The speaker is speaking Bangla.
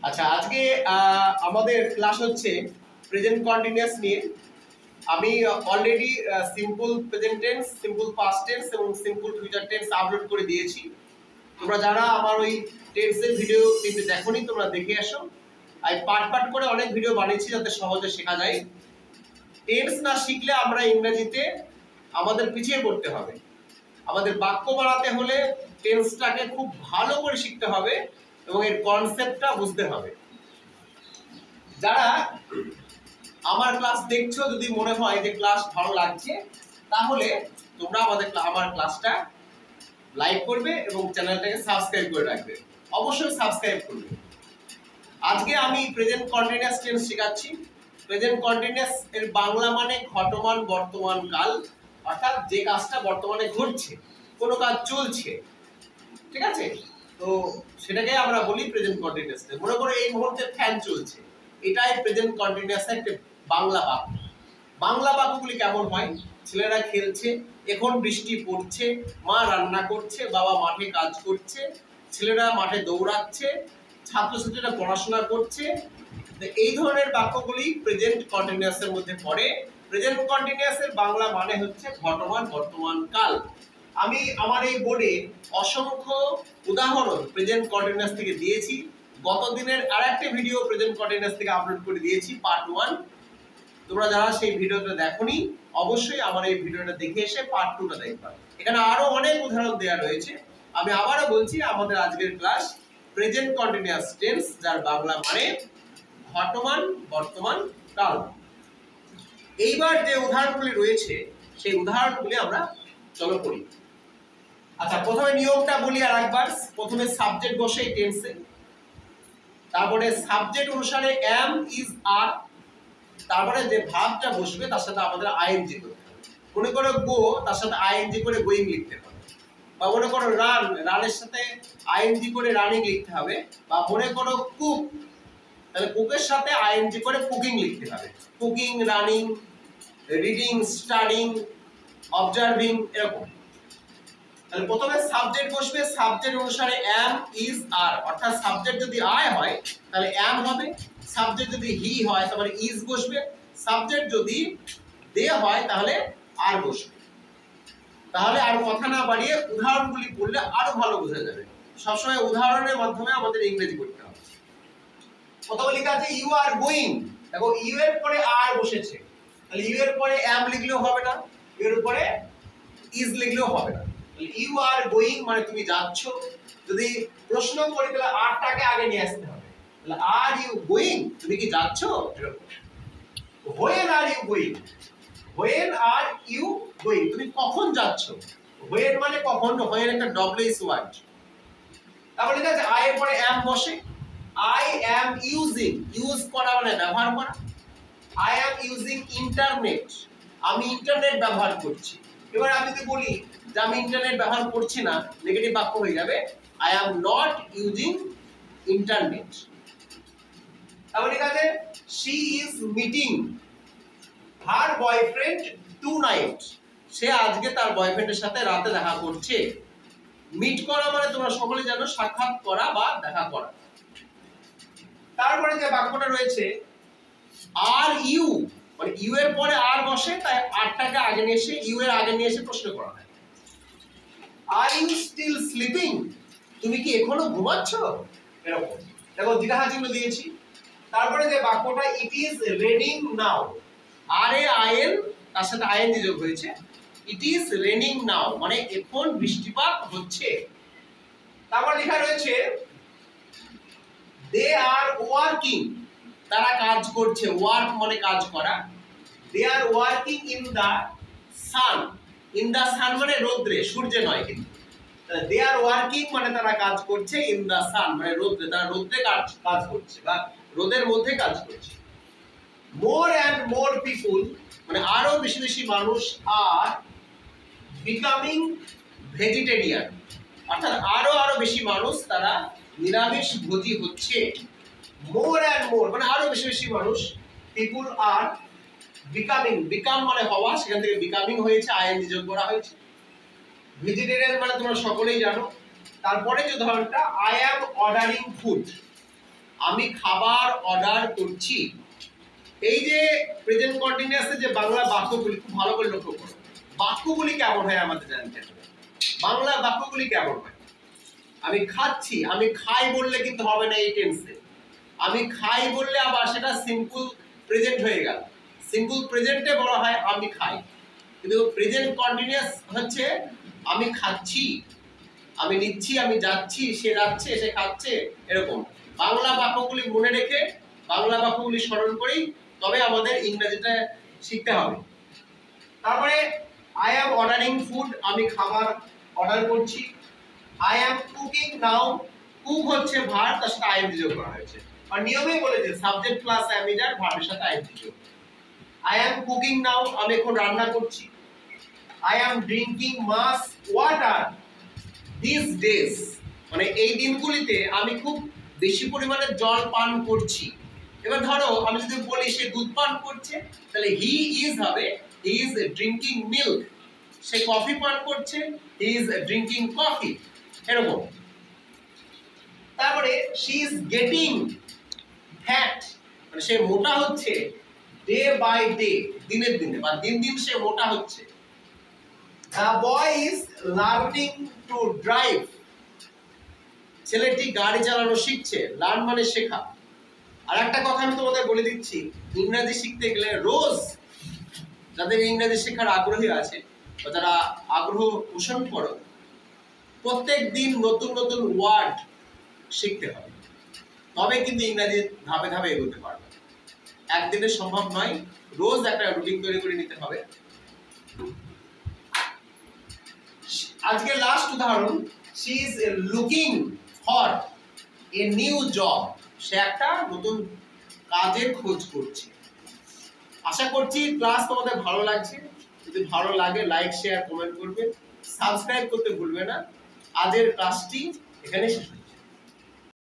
আচ্ছা, আজকে আমাদের ক্লাস হচ্ছে প্রেজেন্ট কন্টিনিউয়াস নিয়ে। আমি already simple present tense, simple past tense এবং সিম্পল ফিউচার টেন্স আপলোড করে দিয়েছি। তোমরা যারা আমার ওই টেন্সের ভিডিও কিন্তু দেখোনি, তোমরা দেখে আসো। আমি পার্ট করে অনেক ভিডিও বানিয়েছি যাতে সহজে শেখা যায়। টেন্স না শিখলে আমরা ইংরেজিতে আমাদের পিছিয়ে পড়তে হবে। আমাদের বাক্য বানাতে হলে টেন্সটাকে খুব ভালো করে শিখতে হবে এবং এর কনসেপ্টটা বুঝতে হবে। যারা আমার ক্লাস দেখছো, যদি মনে হয় যে ক্লাস ভালো লাগছে, তাহলে তোমরা আমার ক্লাসটা লাইক করবে এবং চ্যানেলটাকে সাবস্ক্রাইব করে রাখবে। অবশ্যই সাবস্ক্রাইব করবে। আজকে আমি প্রেজেন্ট কন্টিনিউয়াস টেন্স শেখাচ্ছি। প্রেজেন্ট কন্টিনিউয়াস এর বাংলা মানে ঘটমান বর্তমান কাল, অর্থাৎ যে কাজটা বর্তমানে ঘটছে, কোনো কাজ চলছে, ঠিক আছে? তো সেটাকে আমরা বলি প্রেজেন্ট কন্টিনিউয়াস। মনে করো এই মুহূর্তে ফ্যান চলছে, এটাই প্রেজেন্ট কন্টিনিউয়াস একটা বাংলা বাক্য। বাংলা বাক্যগুলি কেমন হয়? ছেলেরা খেলছে, এখন বৃষ্টি পড়ছে, মা রান্না করছে, বাবা মাঠে কাজ করছে, ছেলেরা মাঠে দৌড়াচ্ছে, ছাত্রছাত্রীরা পড়াশোনা করছে। এই ধরনের বাক্যগুলি প্রেজেন্ট কন্টিনিউয়াস এর মধ্যে পড়ে। প্রেজেন্ট কন্টিনিউয়াস এর বাংলা মানে হচ্ছে ঘটমান বর্তমান কাল। আমি আমার এই বোর্ডে অসংখ্য উদাহরণ প্রেজেন্ট কন্টিনিউয়াস থেকে দিয়েছি। গত দিনের আরেকটা ভিডিও প্রেজেন্ট কন্টিনিউয়াস থেকে আপলোড করে দিয়েছি, পার্ট 1। তোমরা যারা সেই ভিডিওটা দেখোনি, অবশ্যই আমার এই ভিডিওটা দেখে এসে পার্ট 2টা দেখবা। এখানে আরো অনেক উদাহরণ দেওয়া রয়েছে। আমি আবারও বলছি, আমাদের আজকের ক্লাস প্রেজেন্ট কন্টিনিউয়াস টেন্স, যার বাংলা মানে ঘটমান বর্তমান কাল। এইবার যে উদাহরণগুলি রয়েছে, সেই উদাহরণগুলি আমরা চলো করি। আচ্ছা, প্রথমে নিয়মটা বলি আর একবার। প্রথমে সাবজেক্ট বসে এই টেন্সে, তারপরে সাবজেক্ট অনুসারে am is are, তারপরে যে ভার্বটা বসবে তার সাথে আমাদের আইএনজি করতে হবে। মনে করো গো, তার সাথে আইএনজি করে গোয়িং লিখতে হবে। বা মনে করো রান, রানের সাথে আইএনজি করে রানিং লিখতে হবে। বা মনে করো কুক, তাহলে কুকের সাথে আইএনজি করে কুকিং লিখতে হবে। Cooking, running, reading, studying, observing, এরকম। তাহলে প্রথমে সাবজেক্ট বসবে, সাবজেক্ট অনুসারে am is are, অর্থাৎ সাবজেক্ট যদি I হয় তাহলে am হবে, সাবজেক্ট যদি he হয় তাহলে is বসবে, সাবজেক্ট যদি they হয় তাহলে are বসবে। তাহলে আর কথা না বাড়িয়ে উদাহরণগুলি পড়লে আরো ভালো বোঝা যাবে। সবসময় উদাহরণের মাধ্যমে আমাদের ইংরেজি পড়তে হবে। প্রথমে লেখা আছে you are going। দেখো you এর পরে are বসেছে, তাহলে you এর পরে am লিখলেও হবে না, you এর পরে is লিখলেও হবে না। ইউ আর গোয়িং মানে তুমি যাচ্ছ। যদি প্রশ্ন করি তাহলে আরটাকে আগে নিয়ে আসতে হবে। তাহলে আর ইউ গোয়িং, তুমি কি যাচ্ছ? এরকম। When are you going, when are you going, তুমি কখন যাচ্ছ? হোয়েন মানে কখন, হোয়েন একটা ডব্লিউএস ওয়ার্ড। তারপরে লেখা আছে আই এর পরে অ্যাম বসে। আই অ্যাম ইউজিং, ইউজ করা মানে ব্যবহার করা। আই অ্যাম ইউজিং ইন্টারনেট, আমি ইন্টারনেট ব্যবহার করছি। এবার আমি যদি বলি যে আমি ইন্টারনেট ব্যবহার করছি না, নেগেটিভ বাক্য হয়ে যাবে I am not using internet. তারপরে লেখা আছে she is meeting her boyfriend tonight, সে আজকে তার বয়ফ্রেন্ডের সাথে রাতে দেখা করছে। মিট করা মানে তোমরা সকলে জানো সাক্ষাৎ করা বা দেখা করা। তারপরে যে বাক্যটা রয়েছে আর ইউ, মানে ইউ এর পরে আর বসে, তাই আরটাকে আগে নিয়ে এসে ইউ এর আগে নিয়ে এসে প্রশ্ন করা হয়। আর ইউ স্টিল স্লিপিং, তুমি কি এখনো ঘুমাচ্ছ? এরকম। দেখো জিজ্ঞাসা চিহ্ন দিয়েছি। তারপরে যে বাক্যটা it is raining now, R A IN তার সাথে আইএনজি যোগ হয়েছে। ইট ইজ রেনিং নাও মানে এখন বৃষ্টিপাত হচ্ছে। তারপর লেখা রয়েছে দে আর ওয়ার্কিং, তারা কাজ করছে। ওয়ার্ক মানে কাজ করা। They are working in the sun, in the sun মানে রোদ্রে, সূর্যে নয় কিন্তু। দে আর ওয়ার্কিং মানে তারা কাজ করছে, ইন দা সান মানে রোদ্রে, তারা রোদ্রে কাজ করছে বা রোদের মধ্যে কাজ করছে। মোর অ্যান্ড মোর পিপুল মানে আরো বেশি বেশি মানুষ আর বিকামিং ভেজিটেরিয়ান, অর্থাৎ আরো বেশি মানুষ তারা নিরামিষ ভোজী হচ্ছে। মোর অ্যান্ড মোর মানে আরো বেশি বেশি মানুষ, পিপুল আর বিকামিং, বিকাম মানে হওয়া, সেখান থেকে বিকামিং হয়েছে, আইএনজি যোগ করা হয়েছে। ভেজিটেরিয়ান মানে তোমরা সকলেই জানো। তারপরে যে উদাহরণটা আই অ্যাম অর্ডারিং ফুড, আমি খাবার অর্ডার করছি। এই যে প্রেজেন্ট কন্টিনিউয়াসে যে বাংলা বাক্যগুলি খুব ভালো করে লক্ষ্য করো, বাক্যগুলি কেমন হয় আমাদের জানতে হবে। বাংলা বাক্যগুলি কেমন হয়? আমি খাচ্ছি, আমি খাই বললে কিন্তু হবে না এই টেন্সে। আমি খাই বললে আবার সেটা সিম্পল প্রেজেন্ট হয়ে গেল। সিম্পল প্রেজেন্টে বলা হয় আমি খাই, কিন্তু প্রেজেন্ট কন্টিনিউয়াস হচ্ছে আমি খাচ্ছি, আমি নিচ্ছি, আমি যাচ্ছি, সে যাচ্ছে, সে খাচ্ছে, এরকম। বাংলা বাক্যগুলি মনে রেখে বাংলা বাক্যগুলি স্মরণ করি, তবে আমাদের ইংরেজিটা শিখতে হবে। তারপরে আই অ্যাম অর্ডারিং ফুড, আমি খাবার অর্ডার করছি। I am cooking now, cook হচ্ছে ভার্ব, তার সাথে আইএনজি যোগ করা হয়েছে। আর নিয়মেই বলেছে সাবজেক্ট প্লাস অ্যামিজার ভার্বের সাথে আইএনজি যোগ। আই অ্যাম কুকিং নাও, আমি এখন রান্না করছি। I am drinking much water this days, মানে এই দিনগুলিতে আমি খুব বেশি পরিমাণে জল পান করছি। এবার ধরো আমি যদি বলি সে দুধ পান করছে, তাহলে হি ইজ হবে he is drinking milk. Say coffee পান করছে, হি ইজ ড্রিঙ্কিং কফি, এরকম। তারপরে শি ইজ গেটিং ফ্যাট, মানে সে মোটা হচ্ছে ডে বাই ডে, দিনের দিনে বা দিন দিন সে মোটা হচ্ছে। The boy is learning to drive, ছেলেটি গাড়ি চালানো শিখছে। লার্ন মানে শেখা। আর একটা কথা আমি তোমাদের বলে দিচ্ছি, ইংরেজি শিখতে গেলে রোজ যাদের ইংরেজি শেখার আগ্রহী আছে বা যারা আগ্রহ পোষণ করো, প্রত্যেক দিন নতুন নতুন ওয়ার্ড শিখতে হবে, তবে কিন্তু ইংরেজি ধাপে ধাপে এগোতে পারবে। একদিনে সম্ভব নয়, রোজ একটা রুটিন তৈরি করে নিতে হবে। আজকে লাস্ট উদাহরণ, she is looking for a new job, সে একটা নতুন কাজের খোঁজ করছে। আশা করছি ক্লাস তোমাদের ভালো লাগছে। যদি ভালো লাগে লাইক শেয়ার কমেন্ট করবে, সাবস্ক্রাইব করতে ভুলবে না। আজকের ক্লাসটি এখানে শেষ হচ্ছে।